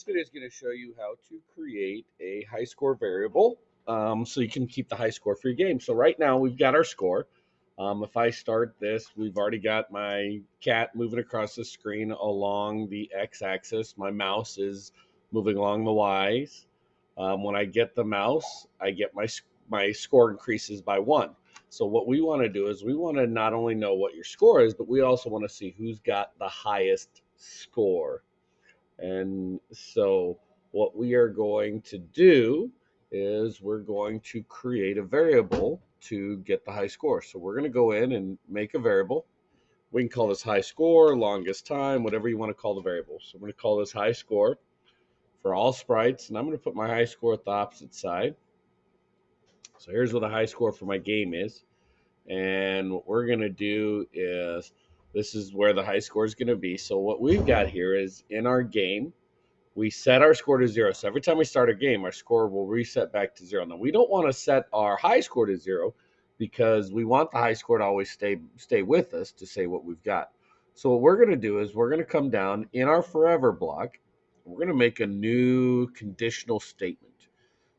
This video is going to show you how to create a high score variable so you can keep the high score for your game. So right now we've got our score. If I start this, we've already got my cat moving across the screen along the x-axis. My mouse is moving along the y's. When I get the mouse, I get my score increases by 1. So what we want to do is we want to not only know what your score is, but we also want to see who's got the highest score. And so what we are going to do is we're going to create a variable to get the high score. So we're going to go in and make a variable. We can call this high score, longest time, whatever you want to call the variable. So I'm going to call this high score for all sprites, and I'm going to put my high score at the opposite side. So here's what the high score for my game is. And what we're going to do is this is where the high score is going to be. So what we've got here is in our game, we set our score to 0. So every time we start a game, our score will reset back to 0. Now, we don't want to set our high score to 0 because we want the high score to always stay with us to say what we've got. So what we're going to do is we're going to come down in our forever block. We're going to make a new conditional statement.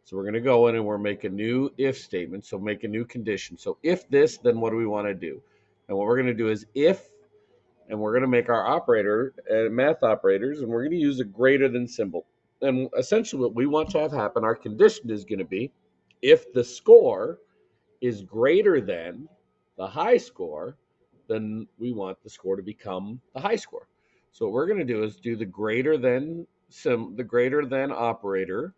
So we're going to go in and we're make a new if statement. So make a new condition. So if this, then what do we want to do? And what we're going to do is if, and we're going to make our operator math operators, and we're going to use a greater than symbol. And essentially what we want to have happen, our condition is going to be if the score is greater than the high score, then we want the score to become the high score. So what we're going to do is do the greater than operator,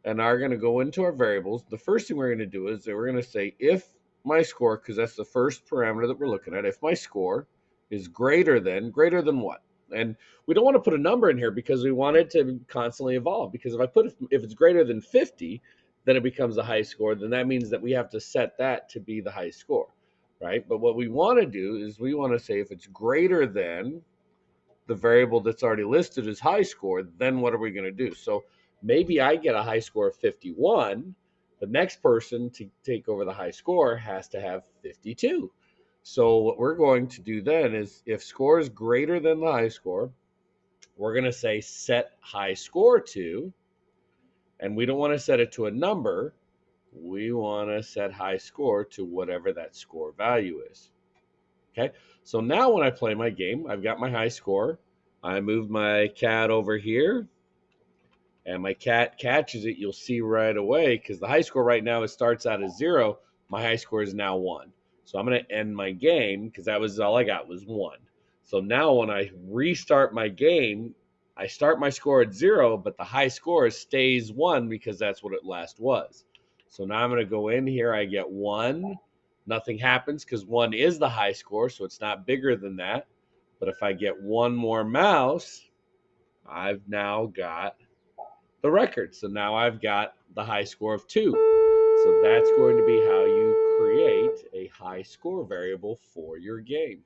and are going to go into our variables. The first thing we're going to do is that we're going to say if my score, because that's the first parameter that we're looking at, if my score is greater than what? And we don't want to put a number in here because we want it to constantly evolve. Because if it's greater than 50, then it becomes a high score. Then that means that we have to set that to be the high score, right? But what we want to do is we want to say if it's greater than the variable that's already listed as high score, then what are we going to do? So maybe I get a high score of 51. The next person to take over the high score has to have 52. So what we're going to do then is if score is greater than the high score, we're going to say set high score to, and we don't want to set it to a number. We want to set high score to whatever that score value is. Okay, so now when I play my game, I've got my high score. I move my cat over here, and my cat catches it. You'll see right away because the high score right now starts out as 0. My high score is now 1. So I'm going to end my game because that was all I got was 1. So now when I restart my game, I start my score at 0, but the high score stays 1 because that's what it last was. So now I'm going to go in here. I get 1. Nothing happens because 1 is the high score, so it's not bigger than that. But if I get one more mouse, I've now got the record. So now I've got the high score of 2. So that's going to be how you create a high score variable for your game.